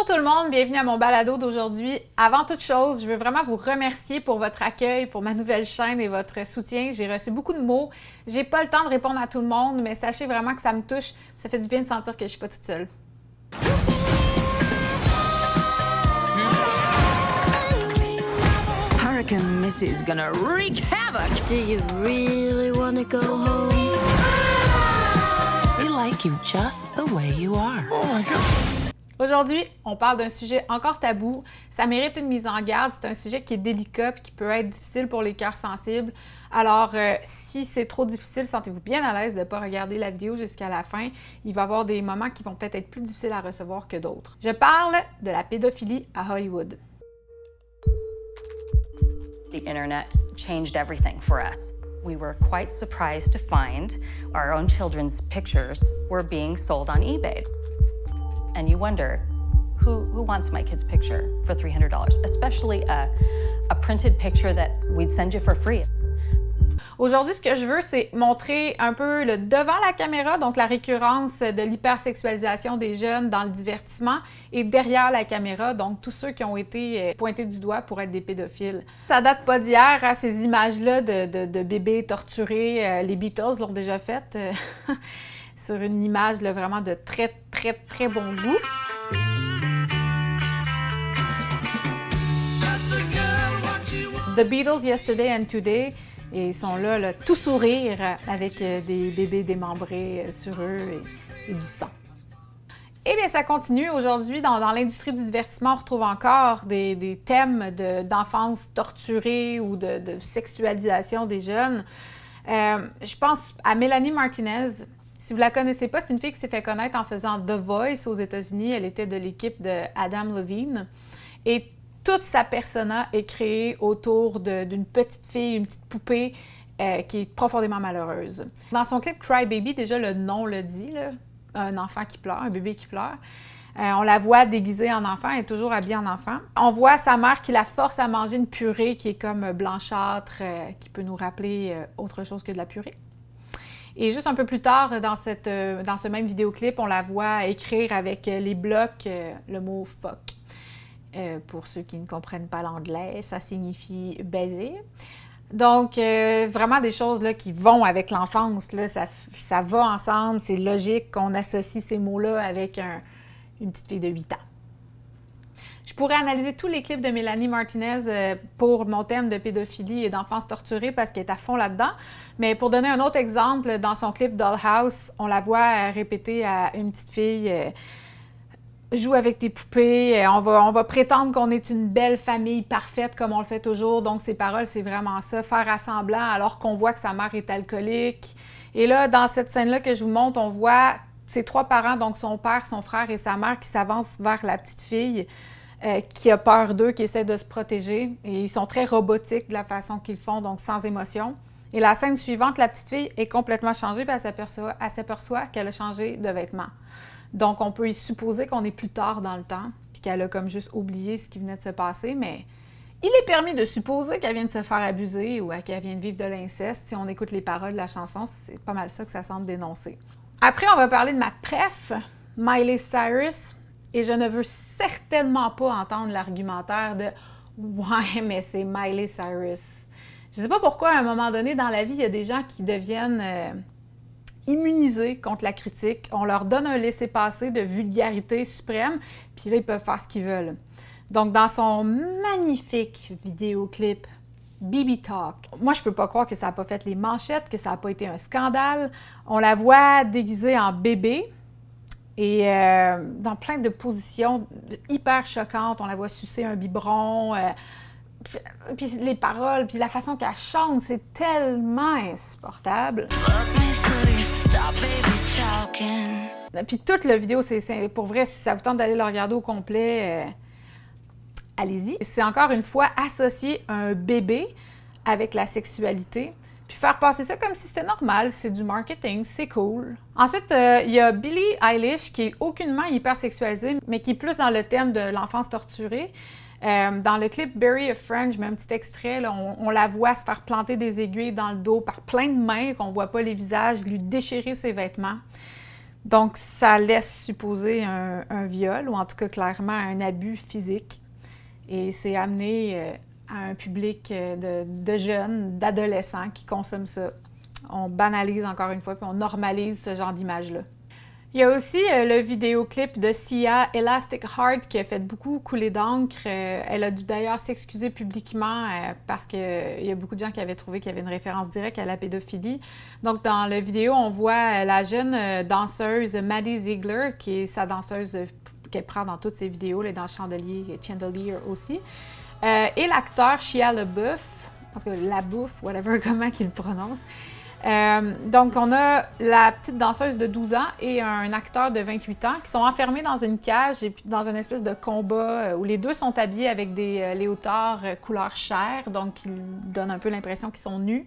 Bonjour tout le monde, bienvenue à mon balado d'aujourd'hui. Avant toute chose, je veux vraiment vous remercier pour votre accueil, pour ma nouvelle chaîne et votre soutien. J'ai reçu beaucoup de mots. J'ai pas le temps de répondre à tout le monde, mais sachez vraiment que ça me touche. Ça fait du bien de sentir que je suis pas toute seule. Hurricane Missy's gonna wreak havoc. Do you really want to go home? We like you just the way you are. Oh my God! Aujourd'hui, on parle d'un sujet encore tabou. Ça mérite une mise en garde. C'est un sujet qui est délicat et qui peut être difficile pour les cœurs sensibles. Alors, si c'est trop difficile, sentez-vous bien à l'aise de ne pas regarder la vidéo jusqu'à la fin. Il va y avoir des moments qui vont peut-être être plus difficiles à recevoir que d'autres. Je parle de la pédophilie à Hollywood. The internet changed everything for us. We were quite surprised to find our own children's pictures were being sold on eBay. And you wonder, who wants my kid's picture for $300? Especially a printed picture that we'd send you for free. Aujourd'hui, ce que je veux, c'est montrer un peu le devant la caméra, donc la récurrence de l'hypersexualisation des jeunes dans le divertissement, et derrière la caméra, donc tous ceux qui ont été pointés du doigt pour être des pédophiles. Ça date pas d'hier, hein, ces images-là de bébés torturés. Les Beatles l'ont déjà fait sur une image là, vraiment de très bon goût. The Beatles Yesterday and Today. Et ils sont là, tout sourire, avec des bébés démembrés sur eux et du sang. Eh bien, ça continue. Aujourd'hui, dans l'industrie du divertissement, on retrouve encore des thèmes d'enfance torturée ou de sexualisation des jeunes. Je pense à Melanie Martinez. Si vous la connaissez pas, c'est une fille qui s'est fait connaître en faisant The Voice aux États-Unis. Elle était de l'équipe de Adam Levine. Et toute sa persona est créée autour d'une petite fille, une petite poupée qui est profondément malheureuse. Dans son clip Cry Baby, déjà le nom le dit, là, un enfant qui pleure, un bébé qui pleure. On la voit déguisée en enfant, elle est toujours habillée en enfant. On voit sa mère qui la force à manger une purée qui est comme blanchâtre, qui peut nous rappeler autre chose que de la purée. Et juste un peu plus tard, dans ce même vidéoclip, on la voit écrire avec les blocs le mot « fuck ». Pour ceux qui ne comprennent pas l'anglais, ça signifie « baiser ». Donc, vraiment des choses là, qui vont avec l'enfance, là, ça va ensemble, c'est logique qu'on associe ces mots-là avec une petite fille de 8 ans. Je pourrais analyser tous les clips de Melanie Martinez pour mon thème de pédophilie et d'enfance torturée parce qu'elle est à fond là-dedans. Mais pour donner un autre exemple, dans son clip Dollhouse, on la voit répéter à une petite fille joue avec tes poupées, on va prétendre qu'on est une belle famille parfaite comme on le fait toujours. Donc, ses paroles, c'est vraiment ça, faire assemblant alors qu'on voit que sa mère est alcoolique. Et là, dans cette scène-là que je vous montre, on voit ses trois parents, donc son père, son frère et sa mère, qui s'avancent vers la petite fille qui a peur d'eux, qui essaie de se protéger. Et ils sont très robotiques de la façon qu'ils font, donc sans émotion. Et la scène suivante, la petite fille est complètement changée, puis elle s'aperçoit qu'elle a changé de vêtements. Donc, on peut y supposer qu'on est plus tard dans le temps, puis qu'elle a comme juste oublié ce qui venait de se passer, mais il est permis de supposer qu'elle vient de se faire abuser ou qu'elle vient de vivre de l'inceste. Si on écoute les paroles de la chanson, c'est pas mal ça que ça semble dénoncer. Après, on va parler de ma préf, Miley Cyrus, et je ne veux certainement pas entendre l'argumentaire de « Ouais, mais c'est Miley Cyrus ». Je sais pas pourquoi, à un moment donné, dans la vie, il y a des gens qui deviennent immunisés contre la critique. On leur donne un laissez-passer de vulgarité suprême, puis là, ils peuvent faire ce qu'ils veulent. Donc, dans son magnifique vidéoclip Baby Talk, moi, je peux pas croire que ça n'a pas fait les manchettes, que ça n'a pas été un scandale. On la voit déguisée en bébé et dans plein de positions hyper choquantes. On la voit sucer un biberon. Puis les paroles, puis la façon qu'elle chante, c'est tellement insupportable. Puis toute la vidéo, c'est pour vrai, si ça vous tente d'aller le regarder au complet, allez-y. C'est encore une fois associer un bébé avec la sexualité, puis faire passer ça comme si c'était normal, c'est du marketing, c'est cool. Ensuite, il y a Billie Eilish qui est aucunement hypersexualisée, mais qui est plus dans le thème de l'enfance torturée. Dans le clip Bury a Friend, je mets un petit extrait, là, on la voit se faire planter des aiguilles dans le dos par plein de mains qu'on voit pas les visages, lui déchirer ses vêtements. Donc, ça laisse supposer un viol, ou en tout cas clairement un abus physique. Et c'est amené à un public de jeunes, d'adolescents qui consomment ça. On banalise encore une fois, puis on normalise ce genre d'image-là. Il y a aussi le vidéoclip de Sia, Elastic Heart, qui a fait beaucoup couler d'encre. Elle a dû d'ailleurs s'excuser publiquement parce qu'il y a beaucoup de gens qui avaient trouvé qu'il y avait une référence directe à la pédophilie. Donc, dans la vidéo, on voit la jeune danseuse Maddie Ziegler, qui est sa danseuse qu'elle prend dans toutes ses vidéos, dans Chandelier aussi. Et l'acteur Shia LaBeouf, en tout cas LaBeouf, whatever, comment qu'il le prononce. Donc, on a la petite danseuse de 12 ans et un acteur de 28 ans qui sont enfermés dans une cage et dans une espèce de combat où les deux sont habillés avec des léotards couleur chair, donc qui donnent un peu l'impression qu'ils sont nus.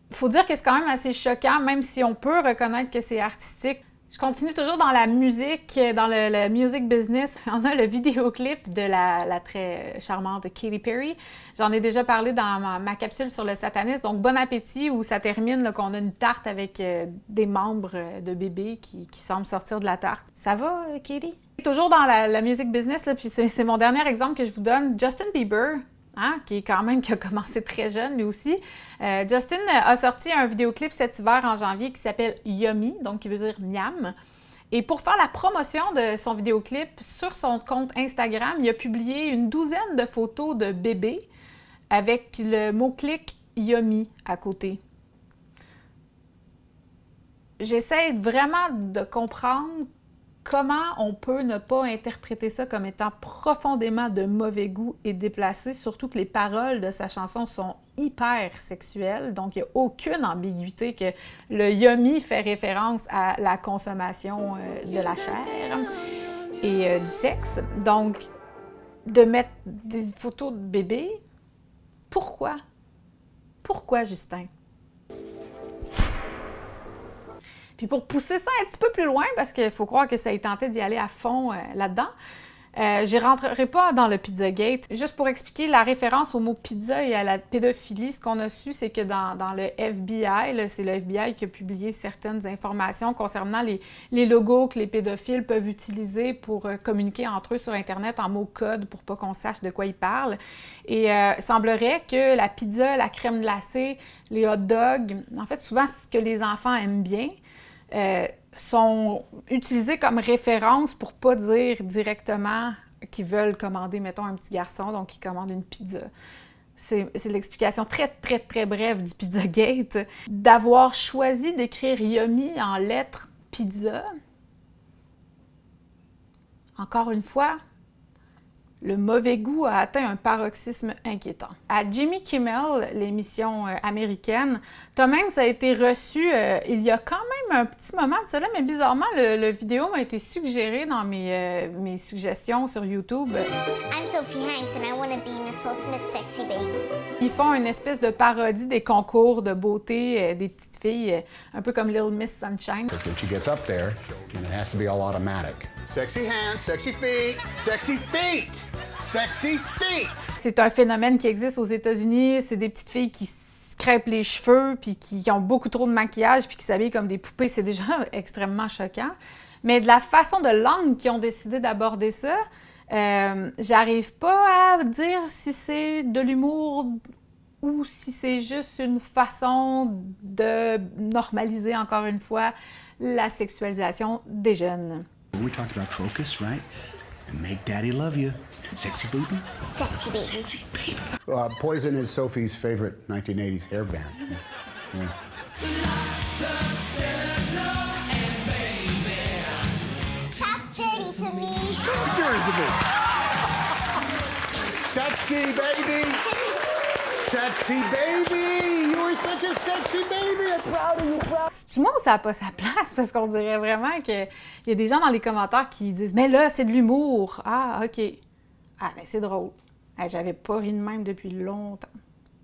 Il faut dire que c'est quand même assez choquant, même si on peut reconnaître que c'est artistique. Je continue toujours dans la musique, dans le music business. On a le vidéoclip de la très charmante Katy Perry. J'en ai déjà parlé dans ma capsule sur le satanisme. Donc, Bon Appétit, où ça termine, là, qu'on a une tarte avec des membres de bébés qui semblent sortir de la tarte. Ça va, Katy? Toujours dans la music business, là, puis c'est mon dernier exemple que je vous donne. Justin Bieber, qui a commencé très jeune lui aussi. Justin a sorti un vidéoclip cet hiver en janvier qui s'appelle Yummy, donc qui veut dire miam. Et pour faire la promotion de son vidéoclip sur son compte Instagram, il a publié une douzaine de photos de bébés avec le mot-clic Yummy à côté. J'essaie vraiment de comprendre comment on peut ne pas interpréter ça comme étant profondément de mauvais goût et déplacé, surtout que les paroles de sa chanson sont hyper sexuelles, donc il n'y a aucune ambiguïté que le yummy fait référence à la consommation de la chair et du sexe. Donc, de mettre des photos de bébés, pourquoi? Pourquoi, Justin? Puis pour pousser ça un petit peu plus loin, parce qu'il faut croire que ça ait tenté d'y aller à fond là-dedans, je ne rentrerai pas dans le Pizzagate. Juste pour expliquer la référence au mot pizza et à la pédophilie, ce qu'on a su, c'est que dans le FBI, c'est le FBI qui a publié certaines informations concernant les logos que les pédophiles peuvent utiliser pour communiquer entre eux sur Internet en mots code pour pas qu'on sache de quoi ils parlent. Et il semblerait que la pizza, la crème glacée, les hot dogs, en fait, souvent, ce que les enfants aiment bien, sont utilisés comme référence pour pas dire directement qu'ils veulent commander, mettons, un petit garçon, donc ils commandent une pizza. C'est l'explication très, très, très brève du Pizzagate. D'avoir choisi d'écrire Yummy en lettres pizza, encore une fois, le mauvais goût a atteint un paroxysme inquiétant. À Jimmy Kimmel, l'émission américaine, Tom Hanks a été reçu il y a quand même un petit moment de cela, mais bizarrement, le vidéo m'a été suggéré dans mes suggestions sur YouTube. I'm Sophie Hanks and I want to be Miss Ultimate Sexy Baby. Ils font une espèce de parodie des concours de beauté des petites filles, un peu comme Little Miss Sunshine. When she gets up there, and it has to be all automatic. Sexy hands, sexy feet, sexy feet! Sexy feet! C'est un phénomène qui existe aux États-Unis. C'est des petites filles qui se crêpent les cheveux, puis qui ont beaucoup trop de maquillage, puis qui s'habillent comme des poupées. C'est déjà extrêmement choquant. Mais de la façon de l'angle qu'ils ont décidé d'aborder ça, j'arrive pas à dire si c'est de l'humour ou si c'est juste une façon de normaliser, encore une fois, la sexualisation des jeunes. We talked about focus, right? And make daddy love you. Sexy baby? Sexy Baby. Sexy baby. Poison is Sophie's favorite 1980s hair band. Yeah. Top dirty to me. Sexy baby! Sexy baby! You are such a sexy baby! I'm proud of you, proud. C'est-tu moi ou ça n'a pas sa place? Parce qu'on dirait vraiment qu'il y a des gens dans les commentaires qui disent « Mais là, c'est de l'humour! » Ah, OK. Ah, ben c'est drôle. J'avais pas ri de même depuis longtemps.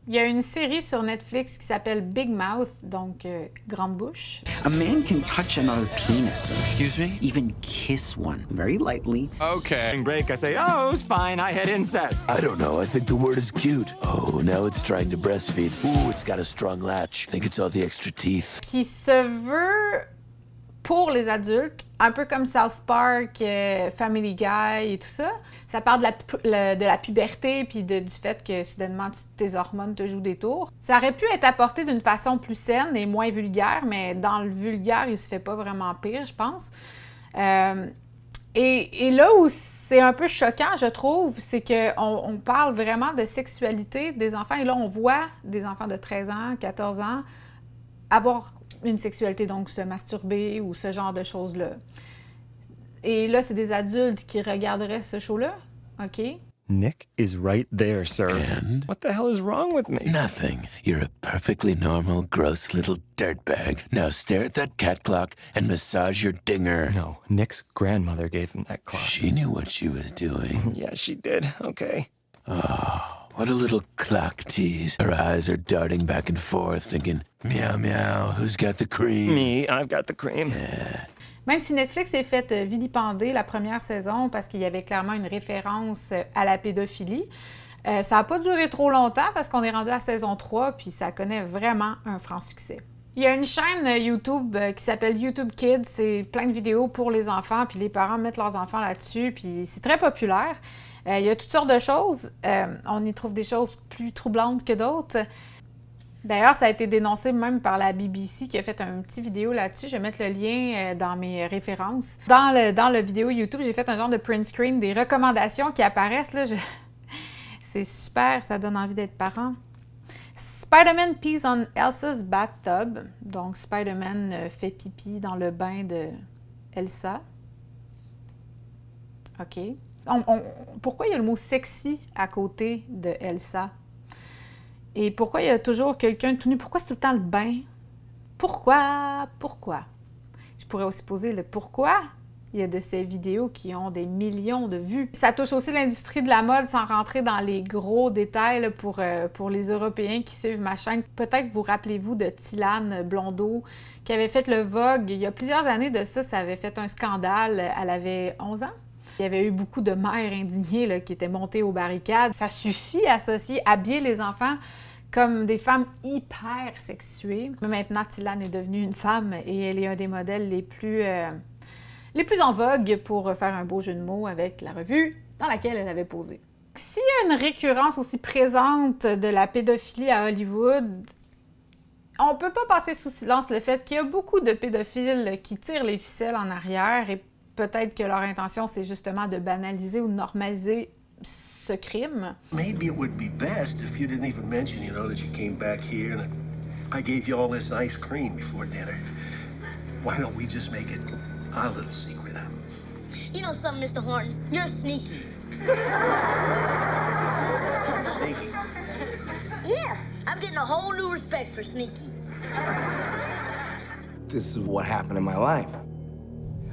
Il y a une série sur Netflix qui s'appelle Big Mouth, donc Grande Bouche. A man can touch another penis. Excuse me? Even kiss one very lightly. Okay. Break, I say, oh, it's fine, I had incest. I don't know, I think the word is cute. Oh, now it's trying to breastfeed. Ooh, it's got a strong latch. I think it's all the extra teeth. Qui se veut pour les adultes, un peu comme South Park, Family Guy et tout ça. Ça parle de la puberté puis du fait que soudainement tes hormones te jouent des tours. Ça aurait pu être apporté d'une façon plus saine et moins vulgaire, mais dans le vulgaire, il se fait pas vraiment pire, je pense. Et là où c'est un peu choquant, je trouve, c'est qu'on parle vraiment de sexualité des enfants. Et là, on voit des enfants de 13 ans, 14 ans avoir une sexualité, donc se masturber ou ce genre de choses-là. Et là, c'est des adultes qui regarderaient ce show-là. OK? Nick is right there, sir. And? What the hell is wrong with me? Nothing. You're a perfectly normal, gross little dirtbag. Now stare at that cat clock and massage your dinger. No, Nick's grandmother gave him that clock. She knew what she was doing. Yeah, she did. Okay. Oh, what a little clock tease. Her eyes are darting back and forth, thinking, meow, meow, who's got the cream? Me, I've got the cream. Yeah. Même si Netflix s'est fait vilipender la première saison parce qu'il y avait clairement une référence à la pédophilie, ça n'a pas duré trop longtemps parce qu'on est rendu à saison 3 puis ça connaît vraiment un franc succès. Il y a une chaîne YouTube qui s'appelle YouTube Kids, c'est plein de vidéos pour les enfants puis les parents mettent leurs enfants là-dessus puis c'est très populaire. Il y a toutes sortes de choses, on y trouve des choses plus troublantes que d'autres. D'ailleurs, ça a été dénoncé même par la BBC qui a fait un petit vidéo là-dessus. Je vais mettre le lien dans mes références. Dans le vidéo YouTube, j'ai fait un genre de print screen des recommandations qui apparaissent. Là, c'est super, ça donne envie d'être parent. Spider-Man pees on Elsa's bathtub. Donc, Spider-Man fait pipi dans le bain de Elsa. OK. Pourquoi il y a le mot « sexy » à côté de Elsa? Et pourquoi il y a toujours quelqu'un tout nu? Pourquoi c'est tout le temps le bain? Pourquoi? Je pourrais aussi poser le pourquoi. Il y a de ces vidéos qui ont des millions de vues. Ça touche aussi l'industrie de la mode sans rentrer dans les gros détails là, pour les Européens qui suivent ma chaîne. Peut-être vous rappelez-vous de Tilan Blondeau qui avait fait le Vogue. Il y a plusieurs années de ça, ça avait fait un scandale. Elle avait 11 ans. Il y avait eu beaucoup de mères indignées là, qui étaient montées aux barricades. Ça suffit à associer, habiller les enfants comme des femmes hyper sexuées. Mais maintenant, Tilan est devenue une femme et elle est un des modèles les plus en vogue pour faire un beau jeu de mots avec la revue dans laquelle elle avait posé. S'il y a une récurrence aussi présente de la pédophilie à Hollywood, on peut pas passer sous silence le fait qu'il y a beaucoup de pédophiles qui tirent les ficelles en arrière et peut-être que leur intention, c'est justement de banaliser ou de normaliser ce crime. Maybe it would be best if you didn't even mention, that you came back here and that I gave you all this ice cream before dinner. Why don't we just make it our little secret, huh? You know something, Mr. Horton? You're sneaky. Sneaky? Yeah, I'm getting a whole new respect for sneaky. This is what happened in my life.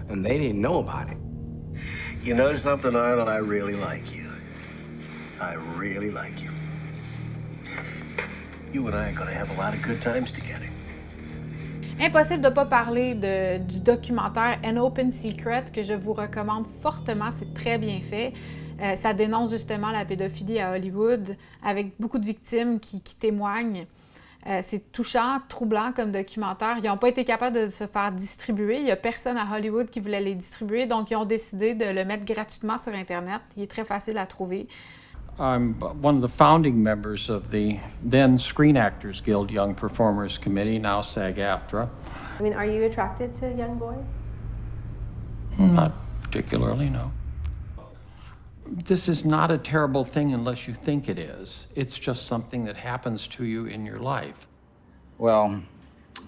And they didn't know about it. You know something, Arnold? I really like you. I really like you. You and I are gonna have a lot of good times together. Impossible de ne pas parler du documentaire An Open Secret que je vous recommande fortement, c'est très bien fait. Ça dénonce justement la pédophilie à Hollywood avec beaucoup de victimes qui témoignent. C'est touchant, troublant comme documentaire. Ils n'ont pas été capables de se faire distribuer. Il n'y a personne à Hollywood qui voulait les distribuer, donc ils ont décidé de le mettre gratuitement sur Internet. Il est très facile à trouver. I'm one of the founding members of the then Screen Actors Guild Young Performers Committee, now SAG-AFTRA. I mean, are you attracted to young boys? Not particularly, no. This is not a terrible thing unless you think it is. It's just something that happens to you in your life. Well,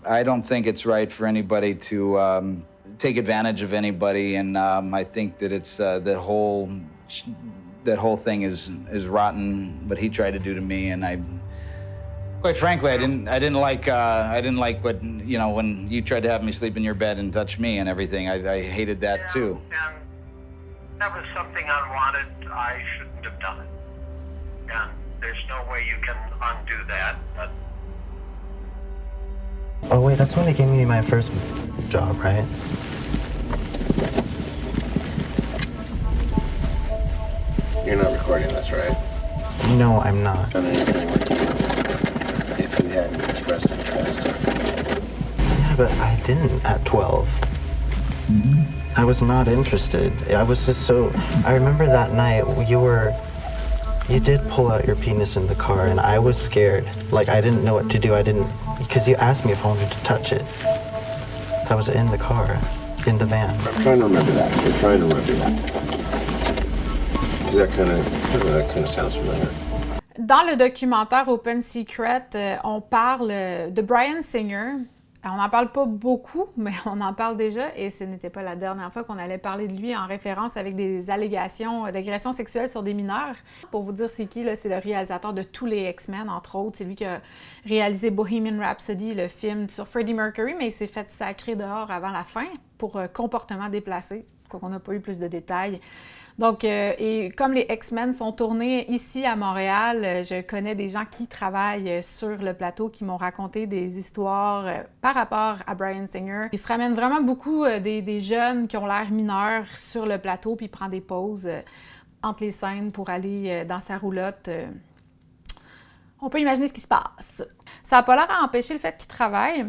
I don't think it's right for anybody to take advantage of anybody, and I think that it's that whole thing is rotten. What he tried to do to me, and quite frankly, I didn't like what when you tried to have me sleep in your bed and touch me and everything. I hated that too. And that was something unwanted. I shouldn't have done it. And there's no way you can undo that. But... Oh wait, that's when they gave me my first job, right? You're not recording this, right? No, I'm not. Done anything with you if you hadn't expressed interest? Yeah, but I didn't at 12. I was not interested. I was just so... I remember that night you did pull out your penis in the car, and I was scared. Like, I didn't know what to do. Because you asked me if I wanted to touch it. I was in the car, in the van. I'm trying to remember that. I'm trying to remember that. Because that kind of sounds familiar. Dans le documentaire Open Secret, on parle de Bryan Singer. On n'en parle pas beaucoup, mais on en parle déjà, et ce n'était pas la dernière fois qu'on allait parler de lui en référence avec des allégations d'agression sexuelle sur des mineurs. Pour vous dire c'est qui, là, c'est le réalisateur de tous les X-Men, entre autres. C'est lui qui a réalisé Bohemian Rhapsody, le film sur Freddie Mercury, mais il s'est fait sacrer dehors avant la fin pour comportement déplacé, quoi qu'on n'a pas eu plus de détails. Donc, et comme les X-Men sont tournés ici à Montréal, je connais des gens qui travaillent sur le plateau qui m'ont raconté des histoires par rapport à Bryan Singer. Il se ramène vraiment beaucoup des jeunes qui ont l'air mineurs sur le plateau, puis il prend des pauses entre les scènes pour aller dans sa roulotte. On peut imaginer ce qui se passe. Ça n'a pas l'air à empêcher le fait qu'il travaille.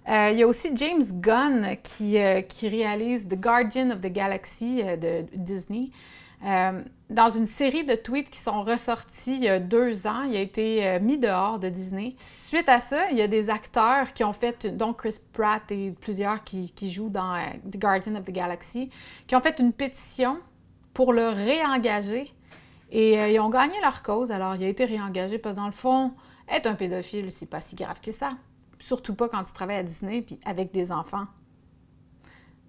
Il y a aussi James Gunn qui réalise The Guardian of the Galaxy de Disney. Dans une série de tweets qui sont ressortis il y a 2 ans, il a été mis dehors de Disney. Suite à ça, il y a des acteurs qui ont fait, dont Chris Pratt et plusieurs qui jouent dans The Guardian of the Galaxy, qui ont fait une pétition pour le réengager. Et ils ont gagné leur cause. Alors, il a été réengagé parce que dans le fond, être un pédophile, c'est pas si grave que ça. Surtout pas quand tu travailles à Disney puis avec des enfants.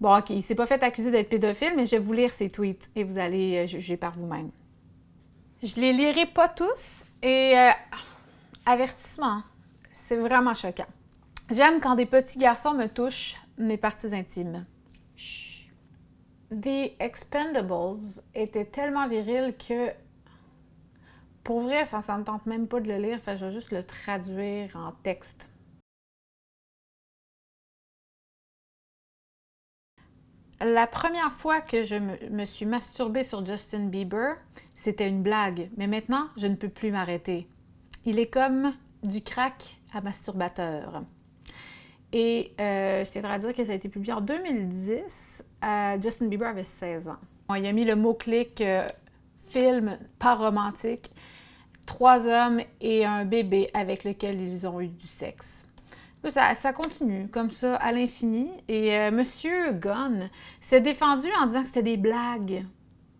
Bon, OK, il s'est pas fait accuser d'être pédophile, mais je vais vous lire ses tweets et vous allez juger par vous-même. Je les lirai pas tous et avertissement, c'est vraiment choquant. J'aime quand des petits garçons me touchent mes parties intimes. Chut. The Expendables était tellement viril que pour vrai, ça me tente même pas de le lire, fait, je vais juste le traduire en texte. La première fois que je me suis masturbée sur Justin Bieber, c'était une blague, mais maintenant, je ne peux plus m'arrêter. Il est comme du crack à masturbateur. Et je tiendrai à dire que ça a été publié en 2010. Justin Bieber avait 16 ans. Bon, il a mis le mot-clic film pas romantique, 3 hommes et un bébé avec lequel ils ont eu du sexe. Ça continue comme ça à l'infini. Et Monsieur Gunn s'est défendu en disant que c'était des blagues.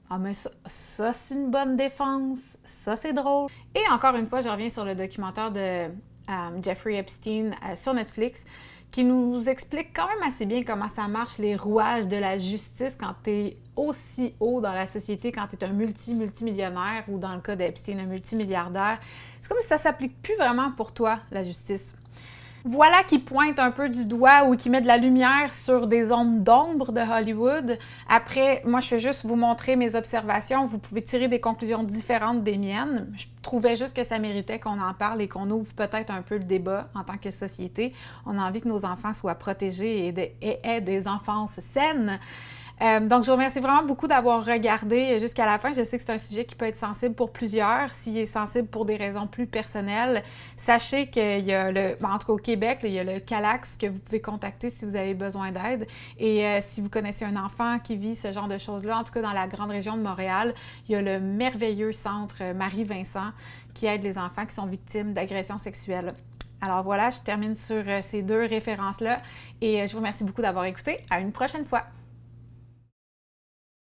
Ah, mais ça c'est une bonne défense. Ça, c'est drôle. Et encore une fois, je reviens sur le documentaire de Jeffrey Epstein sur Netflix qui nous explique quand même assez bien comment ça marche, les rouages de la justice quand tu es aussi haut dans la société, quand tu es un multimillionnaire ou dans le cas d'Epstein, un multimilliardaire. C'est comme si ça s'applique plus vraiment pour toi, la justice. Voilà qui pointe un peu du doigt ou qui met de la lumière sur des zones d'ombre de Hollywood. Après, moi, je fais juste vous montrer mes observations. Vous pouvez tirer des conclusions différentes des miennes. Je trouvais juste que ça méritait qu'on en parle et qu'on ouvre peut-être un peu le débat en tant que société. On a envie que nos enfants soient protégés et aient des enfances saines. Donc, je vous remercie vraiment beaucoup d'avoir regardé jusqu'à la fin. Je sais que c'est un sujet qui peut être sensible pour plusieurs. S'il est sensible pour des raisons plus personnelles, sachez qu'il y a en tout cas au Québec, il y a le Calax que vous pouvez contacter si vous avez besoin d'aide. Et si vous connaissez un enfant qui vit ce genre de choses-là, en tout cas dans la grande région de Montréal, il y a le merveilleux centre Marie-Vincent qui aide les enfants qui sont victimes d'agressions sexuelles. Alors voilà, je termine sur ces 2 références-là et je vous remercie beaucoup d'avoir écouté. À une prochaine fois!